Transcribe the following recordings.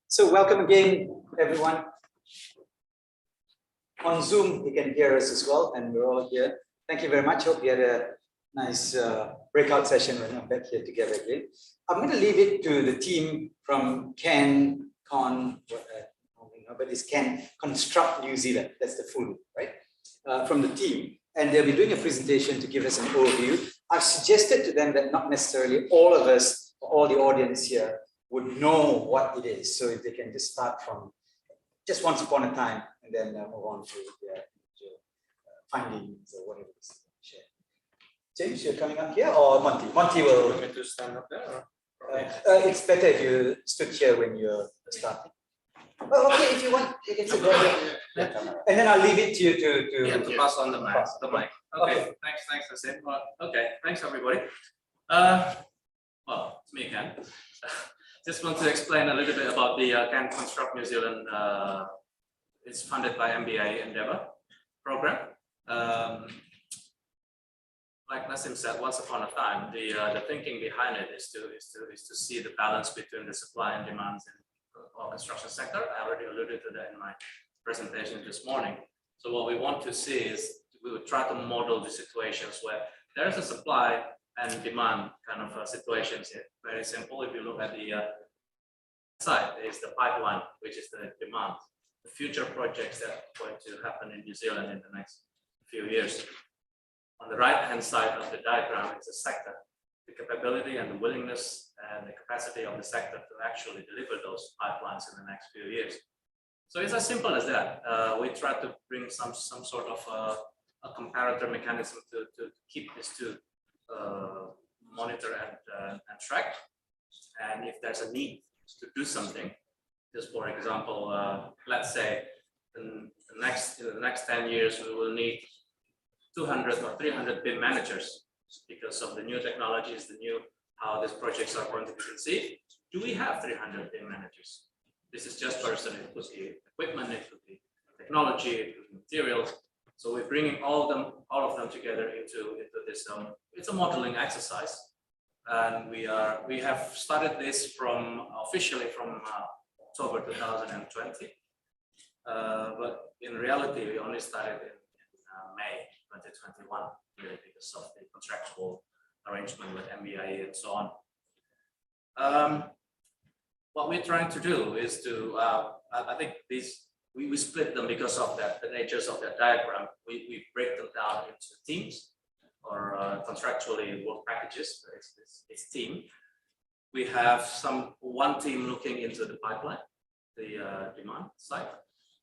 So welcome again, everyone. On Zoom, you can hear us as well, and we're all here. Thank you very much. Hope you had a nice breakout session when I'm back here together again. I'm going to leave it to the team from but it's CanConstruct New Zealand. That's the full, right? From the team. And they'll be doing a presentation to give us an overview. I've suggested to them that not necessarily all of us, all the audience here, would know what it is. So if they can just start from just once upon a time and then move on to their findings or whatever it is. Share. James, you're coming up here, or Monty? Monty will. You want me to stand up there? It's better if you stood here when you're starting. Oh, okay, if you want, you can sit there. Yeah. And then I'll leave it to you to pass on the mic. Okay. Thanks, Asim. Well, okay, thanks everybody. Well, it's me again. Just want to explain a little bit about the CanConstruct New Zealand. It's funded by MBA Endeavour program. Like Nassim said, once upon a time, the thinking behind it is to see the balance between the supply and demands in the construction sector. I already alluded to that in my presentation this morning. So what we want to see is we would try to model the situations where there is a supply and demand kind of situations here. Very simple. If you look at the side, there is the pipeline, which is the demand, the future projects that are going to happen in New Zealand in the next few years. On the right-hand side of the diagram is the sector, the capability and the willingness and the capacity of the sector to actually deliver those pipelines in the next few years. So it's as simple as that. We try to bring some sort of a comparator mechanism to keep this to monitor and track. And if there's a need to do something, just for example, let's say in the next 10 years we will need 200 or 300 BIM managers because of the new technologies, how these projects are going to be conceived. Do we have 300 BIM managers? This is just person, it could be equipment, it could be technology, it could be materials. So we're bringing all of them together into this. It's a modeling exercise, and we have started this officially from October 2020, but in reality we only started in May 2021, really, because of the contractual arrangement with MBA and so on. What we're trying to do is to, I think we split them because of the natures of that diagram. We break them down into teams or contractually work packages. It's team. We have one team looking into the pipeline, the demand side.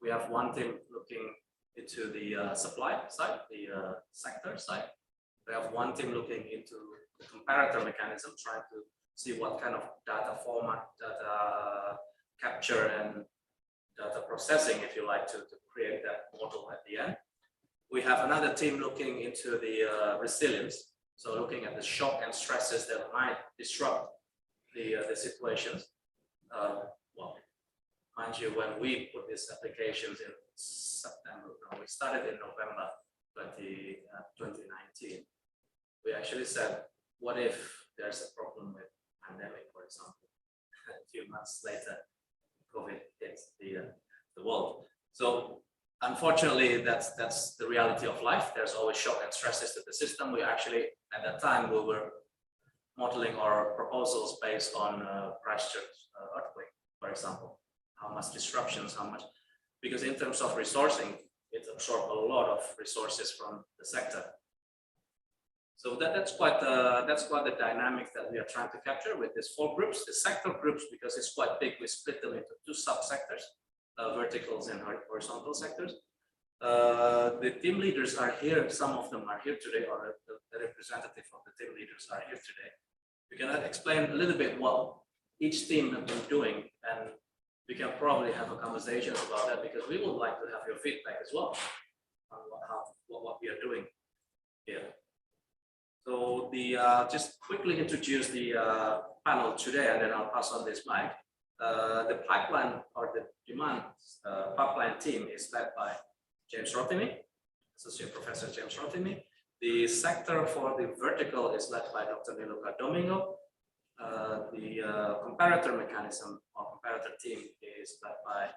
We have one team looking into the supply side, the sector side. We have one team looking into the comparator mechanism, trying to see what kind of data format, data capture and data processing, if you like, to create that model at the end. We have another team looking into the resilience, so looking at the shock and stresses that might disrupt the situations. Well, mind you, when we put these applications in September, we started in November 2019. We actually said, what if there's a problem with pandemic, for example? A few months later, COVID hits the world. So unfortunately, that's the reality of life. There's always shock and stresses to the system. We actually, at that time, we were modeling our proposals based on Christchurch earthquake, for example. How much disruptions, how much, because in terms of resourcing, it absorbed a lot of resources from the sector. So that's quite the dynamic that we are trying to capture with these 4 groups. The sector groups, because it's quite big, we split them into 2 sub-sectors, verticals and horizontal sectors. The team leaders are here. Some of them are here today, or the representative of the team leaders are here today. We can explain a little bit what each team has been doing, and we can probably have a conversation about that, because we would like to have your feedback as well on what we are doing here. So just quickly introduce the panel today, and then I'll pass on this mic. The pipeline or the demand pipeline team is led by James Rotimi, Associate Professor James Rotimi. The sector for the vertical is led by Dr. Niluka Domingo. The comparator mechanism or comparator team is led by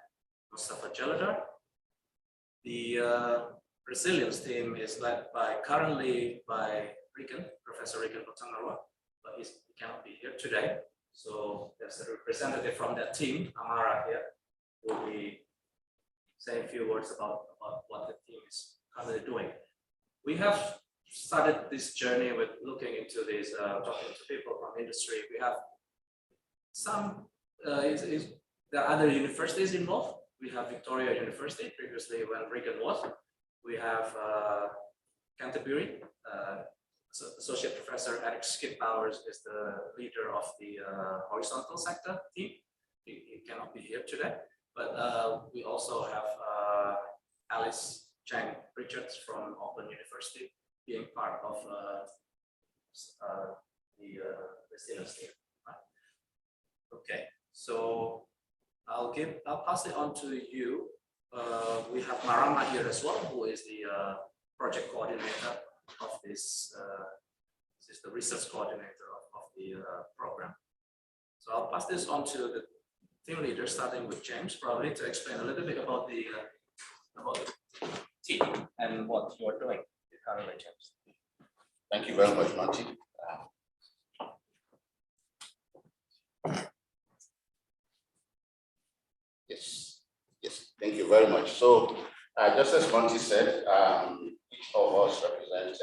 Mustafa Jalada. The resilience team is led currently by Professor Regan Botangarwa, but he cannot be here today. So there's a representative from that team, Amara here, who will be saying a few words about what the team is currently doing. We have started this journey with looking into this, talking to people from industry. We have some, there are other universities involved. We have Victoria University, previously when Regan was. We have Canterbury, Associate Professor Eric Skip-Powers is the leader of the horizontal sector team. He cannot be here today, but we also have Alice Chang Richards from Auckland University being part of the resilience team. Okay, so I'll pass it on to you. We have Marama here as well, who is the project coordinator of this. This is the research coordinator of the program. So I'll pass this on to the team leader, starting with James, probably to explain a little bit about the team and what you are doing currently, James. Thank you very much, Martin. Yes, thank you very much. So, just as Monty said, each of us represent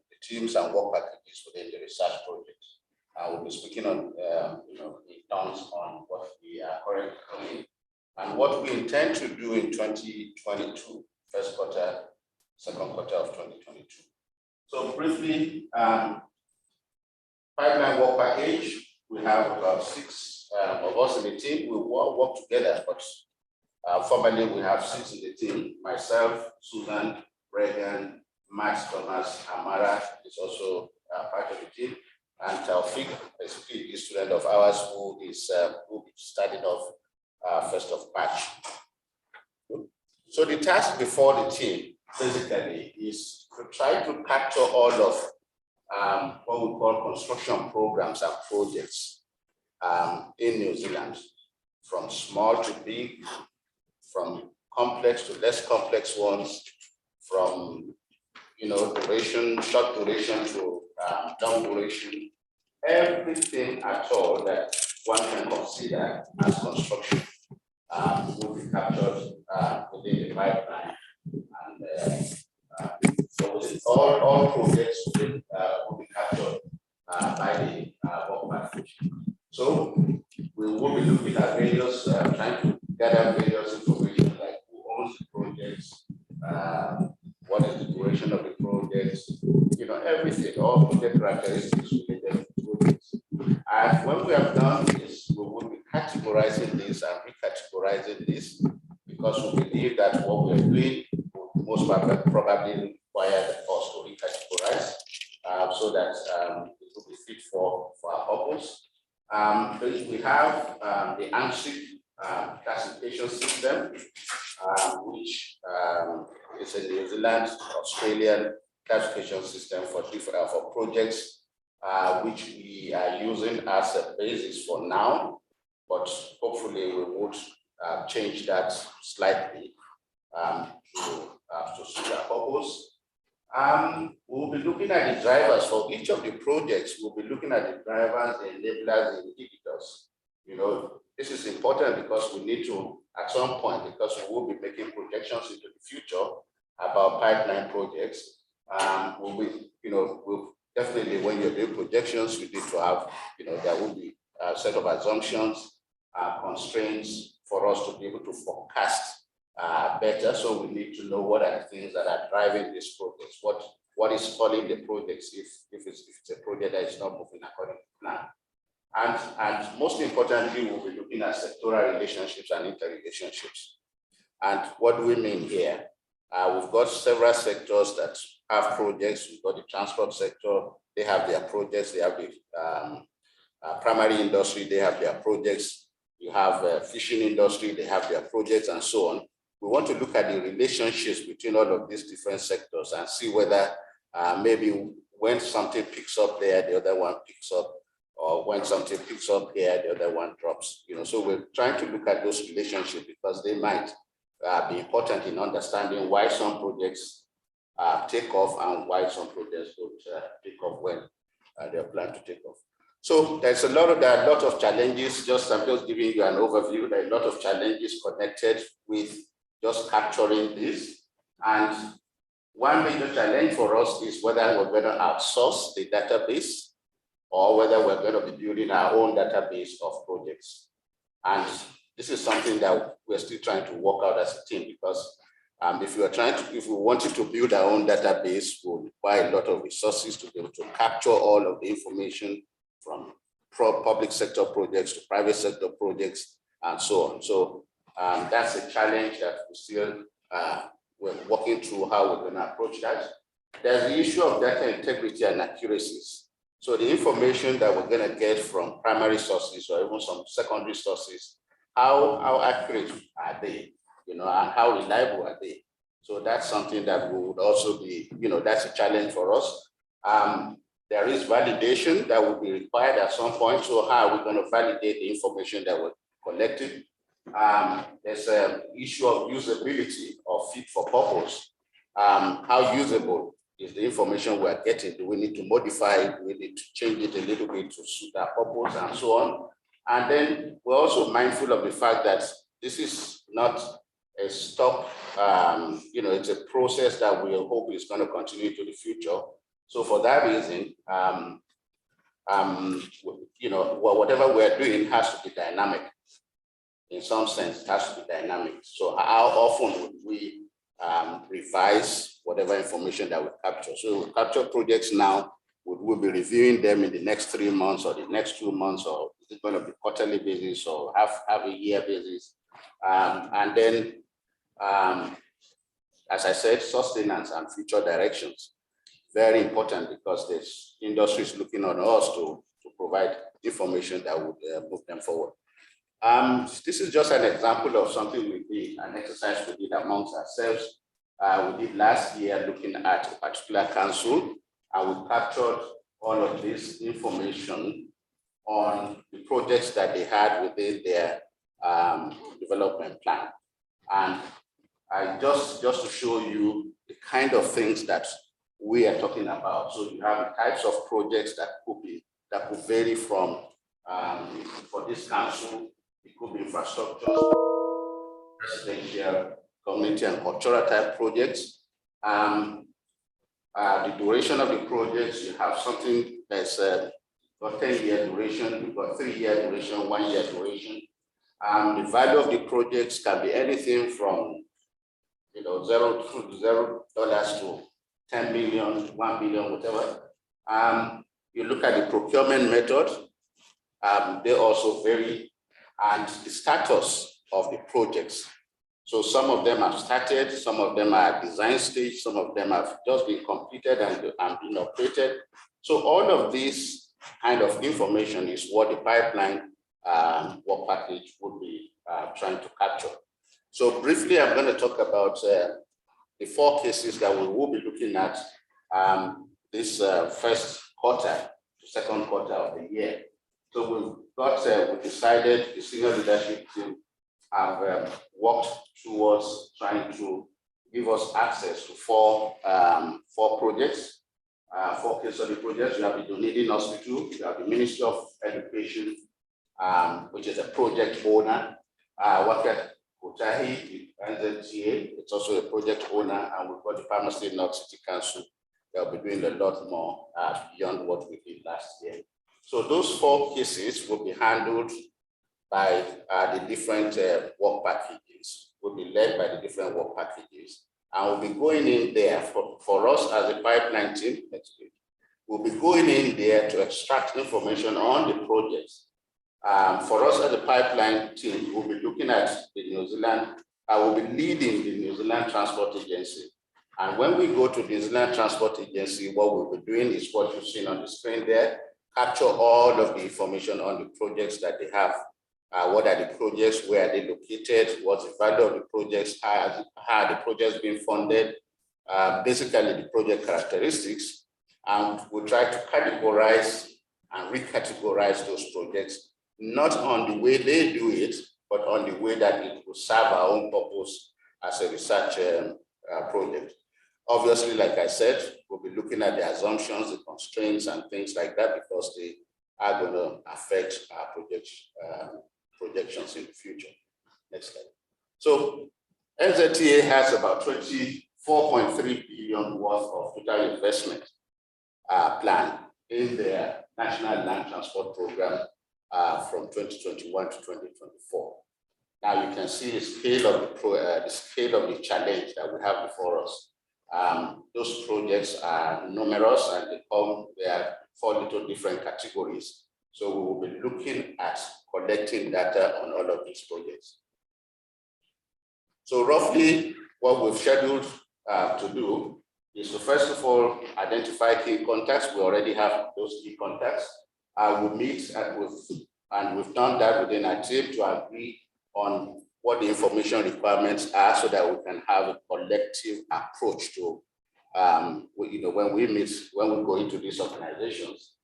the teams and work packages within the research project. We'll be speaking on, in terms on what we are currently doing and what we intend to do in 2022, first quarter, second quarter of 2022. So briefly, pipeline work package, we have about 6 of us in the team. We work together, but formally we have 6 in the team. Myself, Susan, Regan, Max, Thomas, Amara is also part of the team, and Taufik, a PhD student of ours who is starting off 1st of March. So the task before the team basically is to try to capture all of what we call construction programs and projects in New Zealand, from small to big, from complex to less complex ones, from duration, short duration to long duration, everything at all that one can consider as construction will be captured within the pipeline. And so all projects will be captured by the work package. So we will be looking at various, trying to gather various information like who owns the projects, what is the duration of the projects, everything, all project characteristics related to projects. And when we have done this, we will be categorizing this and recategorizing this, because we believe that what we are doing will most probably require us to recategorize so that it will be fit for our purpose. We have the ANSIC classification system, which is a New Zealand, Australian classification system for projects, which we are using as a basis for now, but hopefully we would change that slightly to suit our purpose. We'll be looking at the drivers for each of the projects. We'll be looking at the drivers, the enablers, the inhibitors. This is important because we need to, at some point, because we will be making projections into the future about pipeline projects. We'll definitely, when you're doing projections, you need to have, there will be a set of assumptions, constraints for us to be able to forecast better. So we need to know what are the things that are driving these projects, what is stalling the projects if it's a project that is not moving according to plan. And most importantly, we'll be looking at sectoral relationships and interrelationships. And what do we mean here? We've got several sectors that have projects. We've got the transport sector, they have their projects. They have the primary industry, they have their projects. You have fishing industry, they have their projects, and so on. We want to look at the relationships between all of these different sectors and see whether maybe when something picks up there, the other one picks up or when something picks up here, the other one drops. So we're trying to look at those relationships because they might be important in understanding why some projects take off and why some projects don't take off when they're planned to take off. So there are a lot of challenges. I'm just giving you an overview. There are a lot of challenges connected with just capturing this. And one major challenge for us is whether we're going to outsource the database or whether we're going to be building our own database of projects. And this is something that we're still trying to work out as a team, because if we wanted to build our own database, we'll require a lot of resources to be able to capture all of the information from public sector projects to private sector projects and so on. So that's a challenge that we still we're working through how we're going to approach that. There's the issue of data integrity and accuracies. So the information that we're going to get from primary sources or even some secondary sources, how accurate are they, and how reliable are they? So that's something that would also be, that's a challenge for us. There is validation that will be required at some point. So how are we going to validate the information that we're collecting? There's an issue of usability or fit for purpose. How usable is the information we're getting? Do we need to modify it? Do we need to change it a little bit to suit our purpose and so on? And then we're also mindful of the fact that this is not a stop, it's a process that we hope is going to continue into the future. So for that reason, whatever we're doing has to be dynamic. In some sense, it has to be dynamic. So how often would we revise whatever information that we capture? So we capture projects now, we'll be reviewing them in the next 3 months or the next 2 months, or is it going to be quarterly basis or half a year basis? And then, as I said, sustenance and future directions. Very important, because this industry is looking on us to provide information that would move them forward. This is just an example of something we did, an exercise we did amongst ourselves. We did last year looking at a particular council, and we captured all of this information on the projects that they had within their development plan. And I just to show you the kind of things that we are talking about. So you have the types of projects that could vary from, for this council, it could be infrastructure, residential, community and cultural type projects. The duration of the projects, you have something that's got 10-year duration, you've got 3-year duration, 1-year duration. The value of the projects can be anything from $0 to 10 million, 1 billion, whatever. You look at the procurement method, they also vary, and the status of the projects. So some of them have started, some of them are at design stage, some of them have just been completed and been operated. So all of this kind of information is what the pipeline work package would be trying to capture. So briefly, I'm going to talk about the 4 cases that we will be looking at this first quarter to second quarter of the year. So we decided, the senior leadership team have worked towards trying to give us access to 4 projects, 4 case study projects. You have the Dunedin Hospital, you have the Ministry of Education, which is a project owner, Wakat Kotahi, the NZTA, it's also a project owner, and we've got the Palmer State North City Council. They'll be doing a lot more beyond what we did last year. So those 4 cases will be handled by the different work packages, will be led by the different work packages. And we'll be going in there for us as a pipeline team, we'll be going in there to extract information on the projects. For us as a pipeline team, we'll be looking at the New Zealand, I will be leading the New Zealand Transport Agency. And when we go to the New Zealand Transport Agency, what we'll be doing is what you've seen on the screen there, capture all of the information on the projects that they have. What are the projects, where are they located, what's the value of the projects, how are the projects being funded, basically the project characteristics. And we'll try to categorize and recategorize those projects, not on the way they do it, but on the way that it will serve our own purpose as a research project. Obviously, like I said, we'll be looking at the assumptions, the constraints, and things like that, because they are going to affect our projections in the future. Next slide. So NZTA has about 24.3 billion worth of total investment plan in their National Land Transport Program from 2021 to 2024. Now you can see the scale of the challenge that we have before us. Those projects are numerous, and they fall into different categories. So we will be looking at collecting data on all of these projects. So roughly what we've scheduled to do is to first of all identify key contacts. We already have those key contacts. We'll meet and we've done that within our team to agree on what the information requirements are, so that we can have a collective approach to, when we go into these organizations.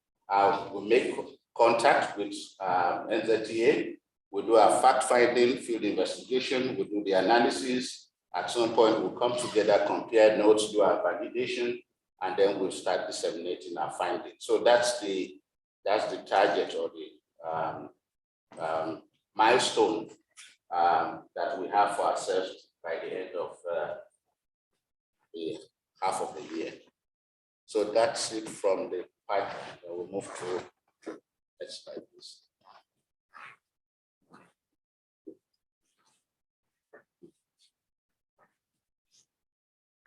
We make contact with NZTA. We do our fact-finding, field investigation. We do the analysis. At some point, we'll come together, compare notes, do our validation, and then we'll start disseminating our findings. So that's the target, or the milestone that we have for ourselves by the end of the half of the year. So that's it from the pipeline. We'll move to next slide, please.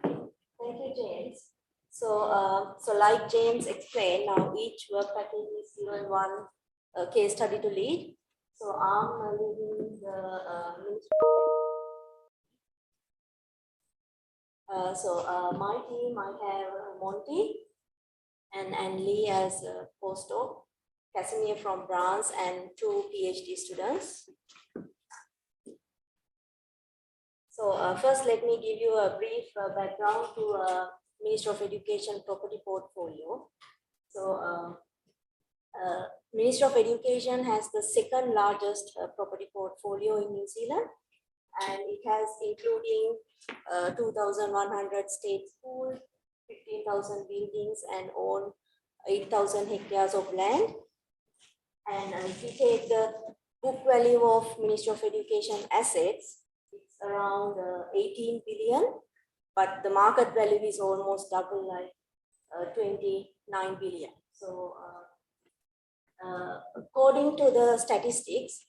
Thank you, James. So like James explained, now each work package is given one case study to lead. So I'm leading the my team, I have Monty and Lee as a postdoc, Casimir from France, and 2 PhD students. So first, let me give you a brief background to Ministry of Education property portfolio. So Ministry of Education has the second largest property portfolio in New Zealand, and it has including 2,100 state schools, 15,000 buildings, and own 8,000 hectares of land. And if you take the book value of Ministry of Education assets, it's around 18 billion, but the market value is almost double, like 29 billion. So according to the statistics,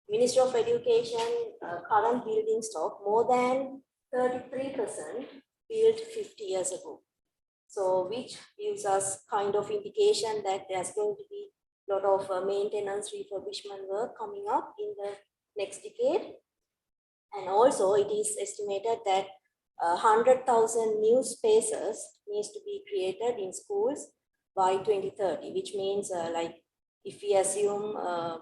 Ministry of Education current building stock, more than 33% built 50 years ago. So which gives us kind of indication that there's going to be a lot of maintenance refurbishment work coming up in the next decade. And also it is estimated that 100,000 new spaces needs to be created in schools by 2030, which means like if we assume a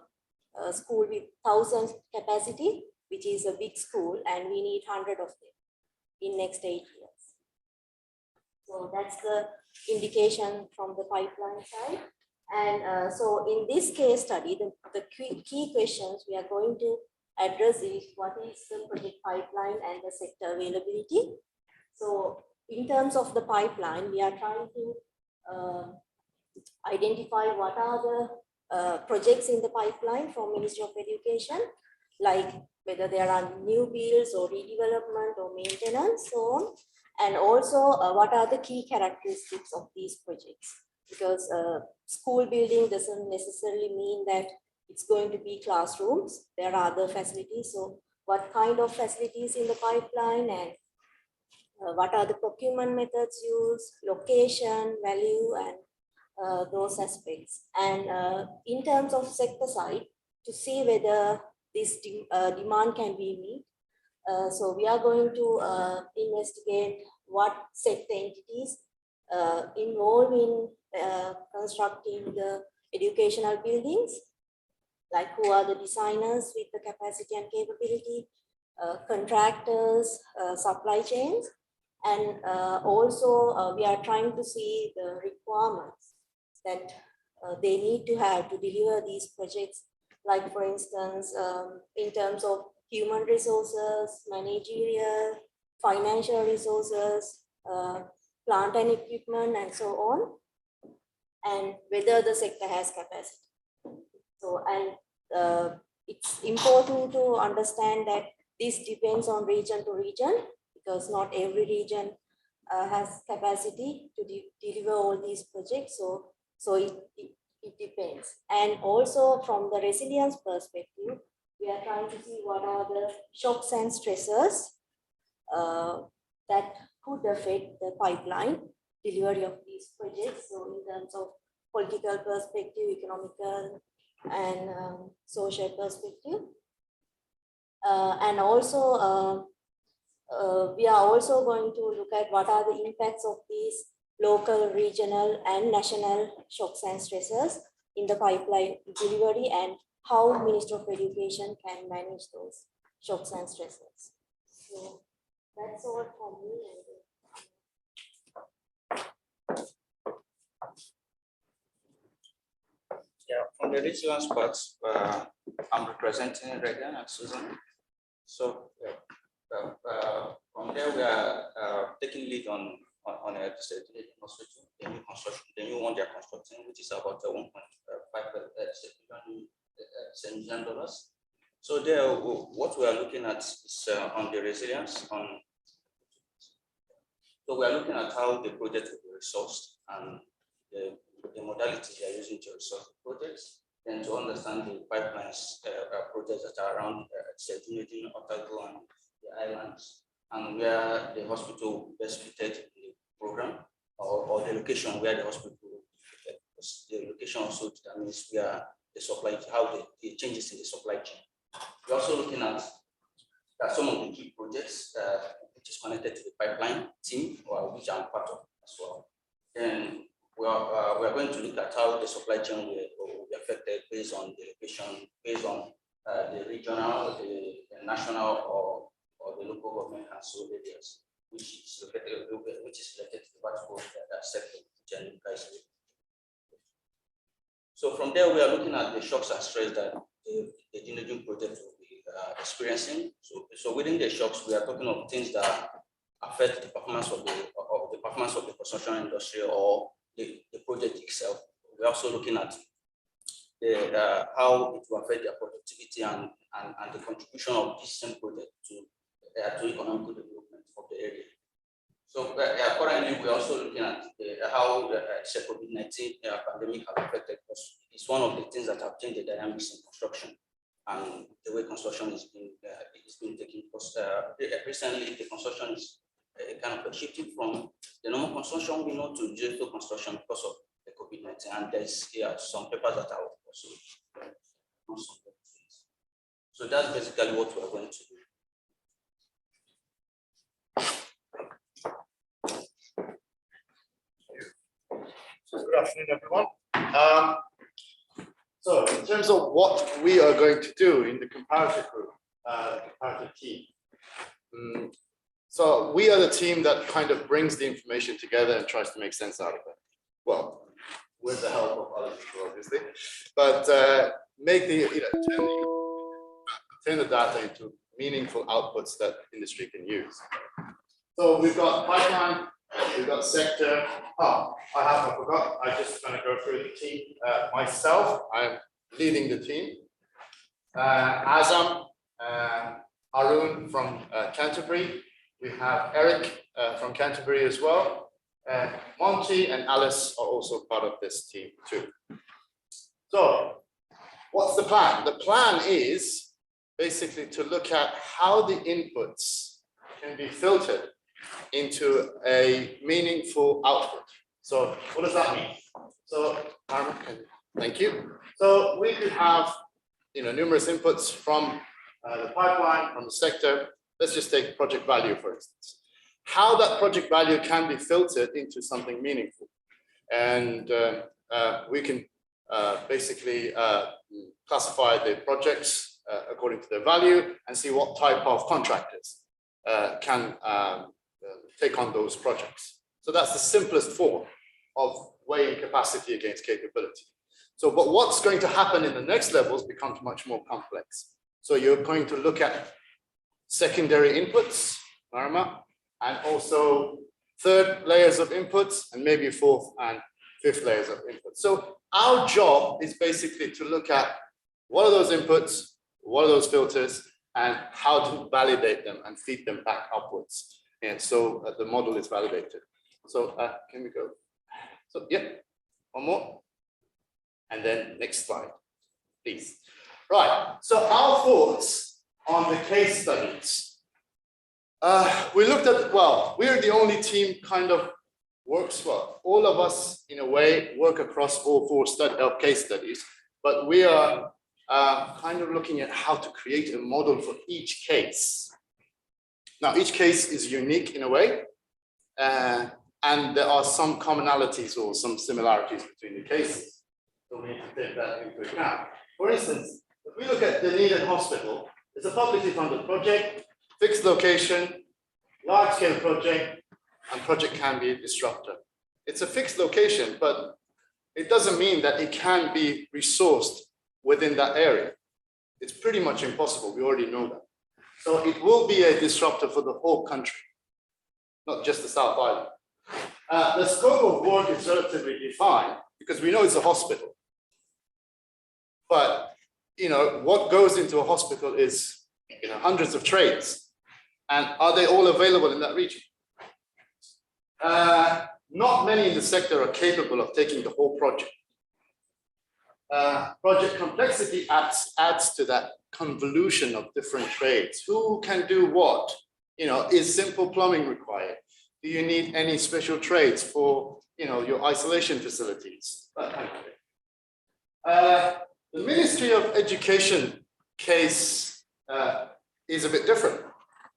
school with 1,000 capacity, which is a big school, and we need 100 of them in next 8 years. So that's the indication from the pipeline side. And so in this case study, the key questions we are going to address is what is the project pipeline and the sector availability. So in terms of the pipeline, we are trying to identify what are the projects in the pipeline from Ministry of Education, like whether there are new builds or redevelopment or maintenance, so on. And also what are the key characteristics of these projects, because school building doesn't necessarily mean that it's going to be classrooms. There are other facilities. So what kind of facilities in the pipeline, and what are the procurement methods used, location, value, and those aspects. And in terms of sector side, to see whether this demand can be met. So we are going to investigate what sector entities involved in constructing the educational buildings, like who are the designers with the capacity and capability, contractors, supply chains, and also we are trying to see the requirements that they need to have to deliver these projects, like for instance, in terms of human resources, managerial, financial resources, plant and equipment, and so on, and whether the sector has capacity. So, and it's important to understand that this depends on region to region, because not every region has capacity to deliver all these projects. So it depends. And also from the resilience perspective, we are trying to see what are the shocks and stresses that could affect the pipeline delivery of these projects. So in terms of political perspective, economical, and social perspective. And also, we are also going to look at what are the impacts of these local, regional, and national shocks and stresses in the pipeline delivery, and how Ministry of Education can manage those shocks and stresses. So that's all from me. Yeah, from the resilience part, I'm representing Regan and Susan. So from there, we are taking lead on a the new one they're constructing, which is about $1.5 million. So there, what we are looking at is on the resilience. So we are looking at how the project will be resourced and the modalities they are using to resource the projects, and to understand the pipelines projects that are around Unity, Otago, and the islands, and where the hospital will be best fitted in the program, or the location where the hospital will be fitted. The location also determines where the supply, how the changes in the supply chain. We're also looking at some of the key projects which is connected to the pipeline team, or which I'm part of as well. And we are going to look at how the supply chain will be affected based on the location, based on the regional, the national, or the local government council areas, which is related to the vertical sector, which are guys. So from there, we are looking at the shocks and stress that the Genogene project will be experiencing. So within the shocks, we are talking of things that affect the performance of the construction industry, or the project itself. We're also looking at how it will affect their productivity and the contribution of this same project to economic development of the area. So currently, we're also looking at how the COVID-19 pandemic has affected us. It's one of the things that have changed the dynamics in construction and the way construction is being taken. Because recently, the construction is kind of shifting from the normal construction we know to digital construction because of the COVID-19, and there's some papers that are also. So that's basically what we're going to do. Good afternoon, everyone. So in terms of what we are going to do in the comparative group, comparative team. So we are the team that kind of brings the information together and tries to make sense out of it. Well, with the help of other people, obviously, but make the, turn the data into meaningful outputs that industry can use. So we've got pipeline, we've got sector. Oh, I forgot. I just going to go through the team myself. I'm leading the team. Azam, Arun from Canterbury. We have Eric from Canterbury as well. Monty and Alice are also part of this team too. So what's the plan? The plan is basically to look at how the inputs can be filtered into a meaningful output. So what does that mean? So thank you. So we could have numerous inputs from the pipeline, from the sector. Let's just take project value, for instance. How that project value can be filtered into something meaningful. And we can basically classify the projects according to their value and see what type of contractors can take on those projects. So that's the simplest form of weighing capacity against capability. So, but what's going to happen in the next levels becomes much more complex. So you're going to look at secondary inputs, and also third layers of inputs, and maybe fourth and fifth layers of inputs. So our job is basically to look at what are those inputs, what are those filters, and how to validate them and feed them back upwards. And so the model is validated. So can we go? So yeah, one more. And then next slide, please. Right, so our thoughts on the case studies. We looked at, well, we're the only team kind of works, well, all of us in a way work across all four case studies, but we are kind of looking at how to create a model for each case. Now, each case is unique in a way, and there are some commonalities or some similarities between the cases. So we need to take that into account. For instance, if we look at the Dunedin Hospital, it's a publicly funded project, fixed location, large-scale project, and project can be disruptive. It's a fixed location, but it doesn't mean that it can be resourced within that area. It's pretty much impossible. We already know that. So it will be a disruptor for the whole country, not just the South Island. The scope of work is relatively defined because we know it's a hospital. But you know what goes into a hospital is hundreds of trades, and are they all available in that region? Not many in the sector are capable of taking the whole project. Project complexity adds to that convolution of different trades. Who can do what? Is simple plumbing required? Do you need any special trades for your isolation facilities? That kind of thing. The Ministry of Education case is a bit different.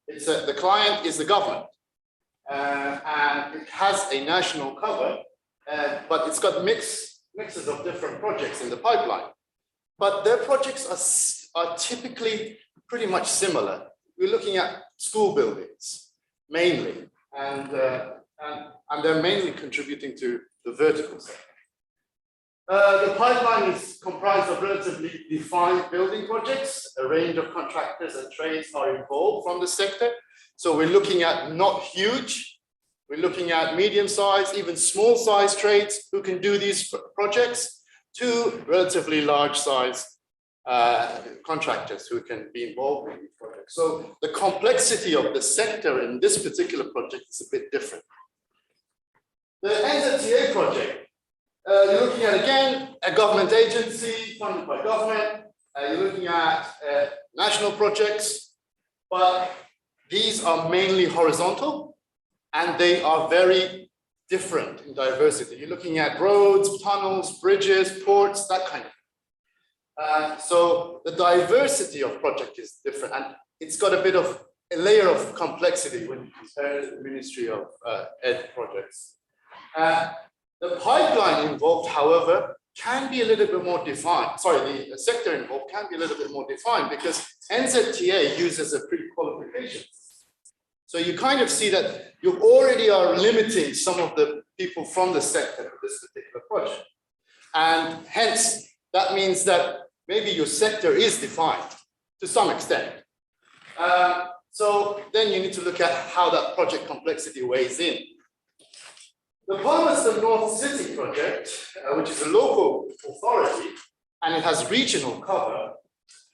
It's the client is the government, and it has a national cover, but it's got mixes of different projects in the pipeline. But their projects are typically pretty much similar. We're looking at school buildings mainly, and they're mainly contributing to the vertical sector. The pipeline is comprised of relatively defined building projects. A range of contractors and trades are involved from the sector. So we're looking at not huge, we're looking at medium-sized, even small-sized trades who can do these projects, to relatively large-sized contractors who can be involved in these projects. So the complexity of the sector in this particular project is a bit different. The NZTA project, you're looking at, again, a government agency funded by government. You're looking at national projects, but these are mainly horizontal and they are very different in diversity. You're looking at roads, tunnels, bridges, ports, that kind of thing. So the diversity of project is different, and it's got a bit of a layer of complexity when you compare to the Ministry of Ed projects. The pipeline involved, however, can be a little bit more defined. Sorry, the sector involved can be a little bit more defined because NZTA uses a pre-qualification. So you kind of see that you already are limiting some of the people from the sector for this particular project. And hence, that means that maybe your sector is defined to some extent. So then you need to look at how that project complexity weighs in. The Palmerston North City project, which is a local authority, and it has regional cover,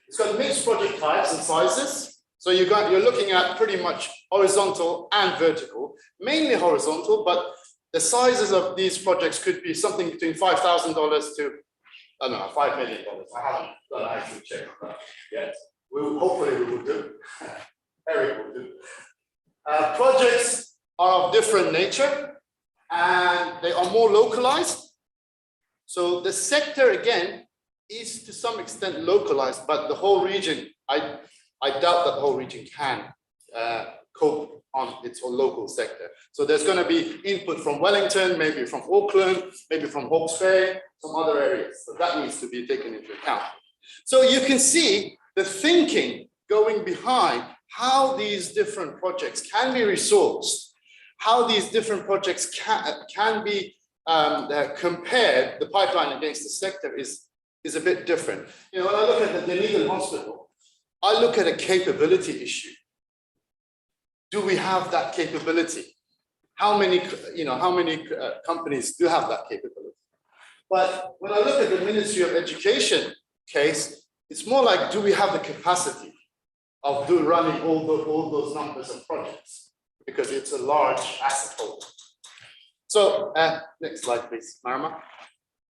it's got mixed project types and sizes. So you're looking at pretty much horizontal and vertical, mainly horizontal, but the sizes of these projects could be something between $5,000 to, I don't know, $5 million. I haven't done an actual check on that yet. Hopefully we will do. Eric will do. Projects are of different nature, and they are more localized. So the sector, again, is to some extent localized, but the whole region, I doubt that the whole region can cope on its own local sector. So there's going to be input from Wellington, maybe from Auckland, maybe from Hawke's Bay, some other areas. So that needs to be taken into account. So you can see the thinking going behind how these different projects can be resourced, how these different projects can be compared the pipeline against the sector is a bit different. You know, when I look at the Dunedin Hospital, I look at a capability issue. Do we have that capability? How many companies do have that capability? But when I look at the Ministry of Education case, it's more like, do we have the capacity of running all those numbers of projects? Because it's a large asset hold. So next slide, please, Marama.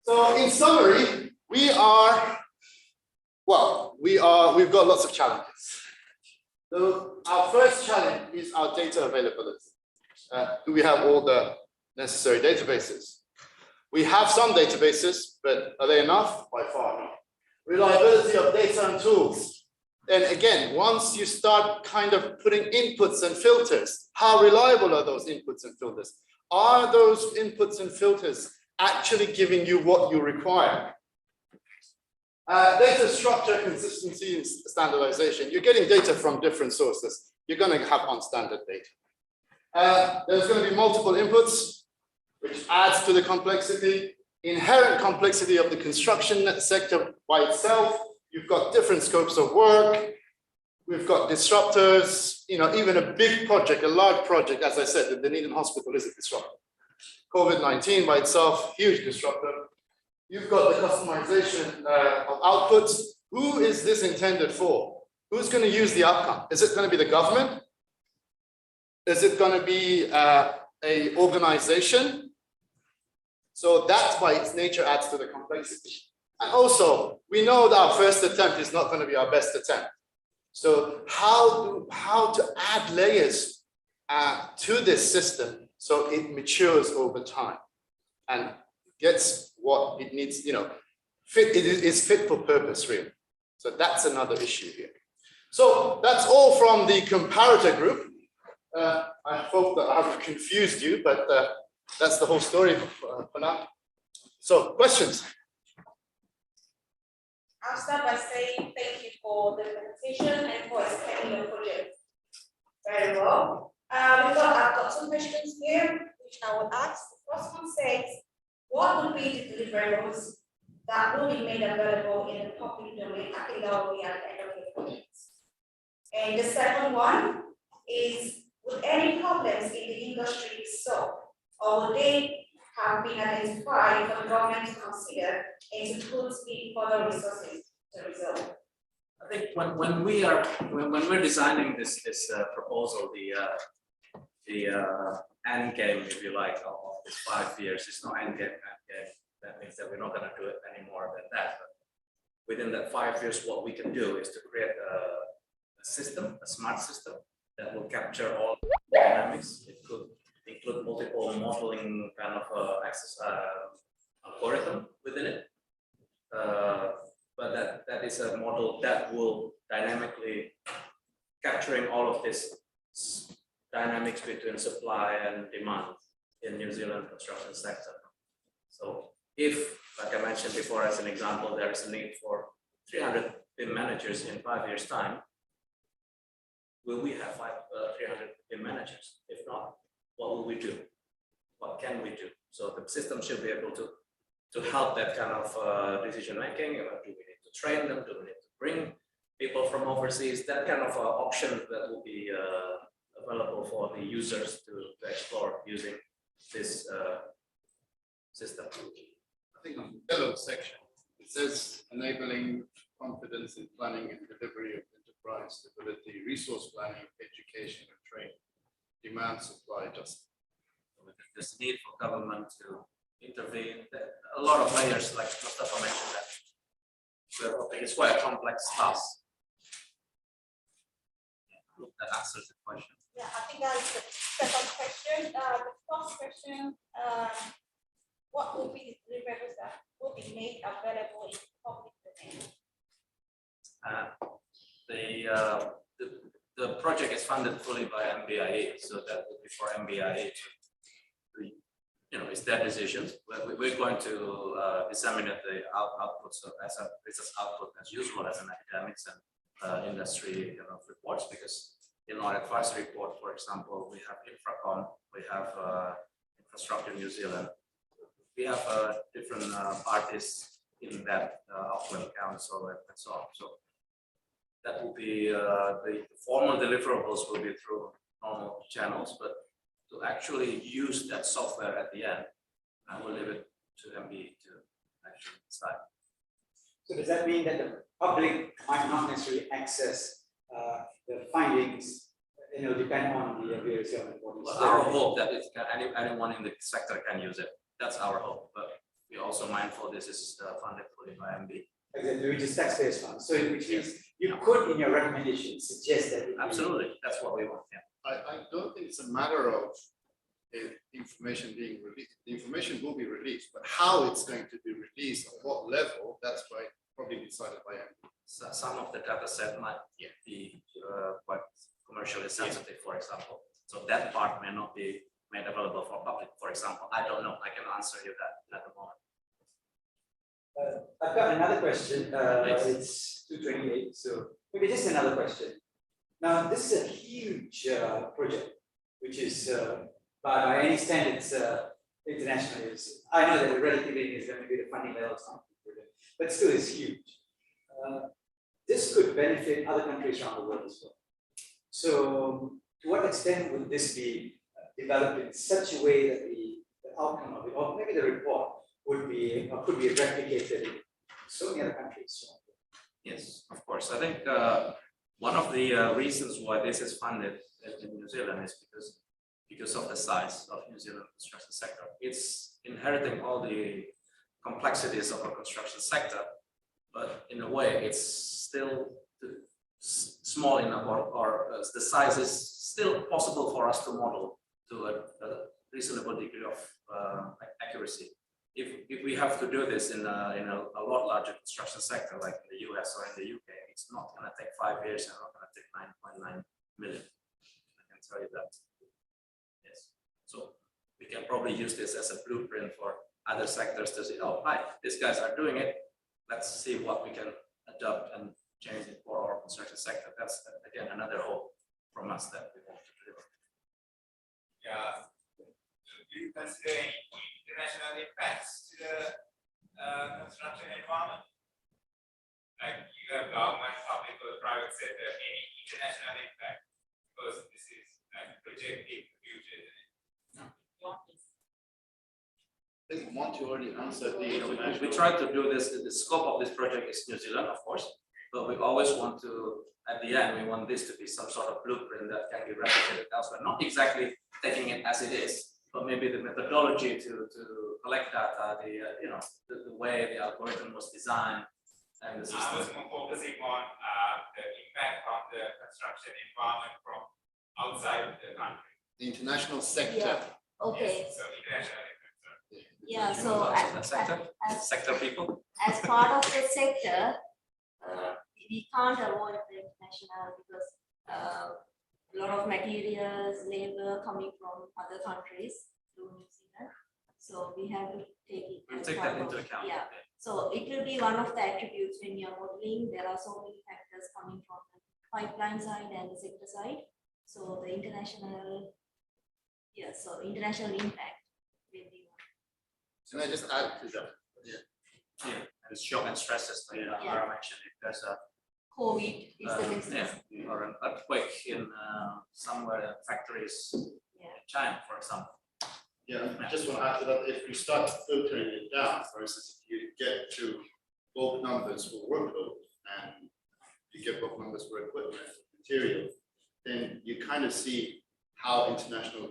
So in summary, we've got lots of challenges. So our first challenge is our data availability. Do we have all the necessary databases? We have some databases, but are they enough? By far not. Reliability of data and tools. And again, once you start kind of putting inputs and filters, how reliable are those inputs and filters? Are those inputs and filters actually giving you what you require? Data structure, consistency, and standardization. You're getting data from different sources. You're going to have unstandard data. There's going to be multiple inputs, which adds to the complexity. Inherent complexity of the construction sector by itself. You've got different scopes of work. We've got disruptors. You know, even a big project, a large project, as I said, the Dunedin Hospital is a disruptor. COVID-19 by itself, huge disruptor. You've got the customization of outputs. Who is this intended for? Who's going to use the outcome? Is it going to be the government? Is it going to be an organization? So that by its nature adds to the complexity. And also, we know that our first attempt is not going to be our best attempt. So how to add layers to this system so it matures over time and gets what it needs, you know, it is fit for purpose, really. So that's another issue here. So that's all from the comparator group. I hope that I haven't confused you, but that's the whole story for now. So, questions? I'll start by saying thank you for the presentation and for explaining your project very well. I've got some questions here, which I will ask. The first one says, what would be the deliverables that will be made available in the public domain? I think that will be at the end of the project. And the second one is, would any problems in the industry solved, or would they have been identified for the government to consider and to put in further resources to resolve? I think when we're designing this proposal, the end game, if you like, of this 5 years, it's not end game. That means that we're not going to do it any more than that. But within that 5 years, what we can do is to create a system, a smart system that will capture all dynamics. It could include multiple modeling kind of access algorithm within it. But that is a model that will dynamically capturing all of this dynamics between supply and demand in New Zealand construction sector. So if, like I mentioned before as an example, there is a need for 300 BIM managers in 5 years' time, will we have 300 BIM managers? If not, what will we do? What can we do? So the system should be able to help that kind of decision making. Do we need to train them? Do we need to bring people from overseas? That kind of option that will be available for the users to explore using this system. I think on the yellow section, it says enabling confidence in planning and delivery of enterprise stability, resource planning, education and training, demand, supply, adjustment. There's need for government to intervene. A lot of layers, like Mustafa mentioned, that it's quite a complex task. That answers the question. Yeah, I think that's the second question. The first question, what will be the deliverables that will be made available in the public domain? The project is funded fully by NBIE, so that would be for NBIE to it's their decisions. We're going to disseminate the outputs as a business output as usual as an academics and industry reports, because in our advisory report, for example, we have Infracom, we have Infrastructure New Zealand, we have different parties in that Auckland Council and so on. So that will be the formal deliverables will be through normal channels, but to actually use that software at the end, I will leave it to MB to actually decide. So does that mean that the public might not necessarily access the findings? It will depend on the various government bodies. Well, our hope that it can, anyone in the sector can use it. That's our hope, but we're also mindful this is funded fully by MB. Exactly, which is taxpayers' funds. So which means you could, in your recommendation, suggest that. Absolutely, that's what we want. Yeah. I don't think it's a matter of information being released. The information will be released, but how it's going to be released, at what level, that's probably decided by MB. So some of the data set might be quite commercially sensitive, for example. So that part may not be made available for public, for example. I don't know. I can answer you that at the moment. I've got another question. It's 2:28, so maybe just another question. Now, this is a huge project, which is by any standards international. I know that relatively is going to be the funding level, but still is huge. This could benefit other countries around the world as well. So, to what extent would this be developed in such a way that the outcome of it, or maybe the report, would be or could be replicated in so many other countries? Yes, of course. I think one of the reasons why this is funded in New Zealand is because of the size of New Zealand construction sector. It's inheriting all the complexities of a construction sector, but in a way, it's still small enough, or the size is still possible for us to model to a reasonable degree of accuracy. If we have to do this in a lot larger construction sector like in the US or in the UK, it's not going to take 5 years and not going to take 9.9 million. I can tell you that. Yes. So we can probably use this as a blueprint for other sectors to say, oh, hi, these guys are doing it. Let's see what we can adopt and change it for our construction sector. That's again another hope from us that we want to deliver. Yeah. Do you consider any international impacts to the construction environment? Like you have government, public or private sector, any international impact? Because this is like projecting the future, isn't it? I think Monty already answered the international. We try to do this. The scope of this project is New Zealand, of course, but we always want to, at the end, we want this to be some sort of blueprint that can be replicated elsewhere. Not exactly taking it as it is, but maybe the methodology to collect data, the way the algorithm was designed, and the system. I was more focusing on the impact on the construction environment from outside the country. The international sector. Yeah. Okay. Yes, so international. Yeah, so sector people. as part of the sector, we can't avoid the international because a lot of materials, labor coming from other countries to New Zealand. So we have to take it. We'll take that into account. Yeah. So it will be one of the attributes when you're modeling. There are so many factors coming from the pipeline side and the sector side. So the international, so international impact will be one. Can I just add to that? Yeah, and shock and stresses. I mentioned if there's a COVID is the next one. or an earthquake in somewhere factories in China, for example. Yeah, I just want to add to that. If we start filtering it down, for instance, if you get to bulk numbers for workload and you get bulk numbers for equipment, material, then you kind of see how the international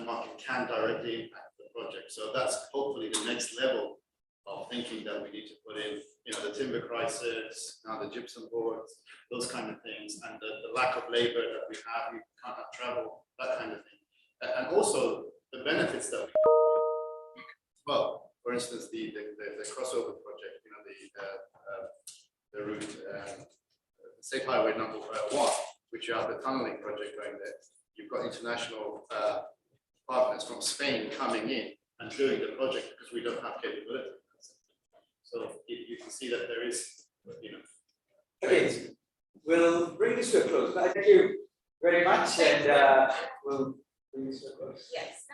market can directly impact the project. So that's hopefully the next level of thinking that we need to put in, the timber crisis, now the gypsum boards, those kind of things, and the lack of labor that we have, we can't have travel, that kind of thing. And also the benefits that we for instance, the crossover project, the route, State Highway number 1, which you have the tunneling project going there. You've got international partners from Spain coming in and doing the project because we don't have capability. So you can see that there is, Okay, we'll bring this to a close. Thank you very much, and we'll bring this to a close. Yes.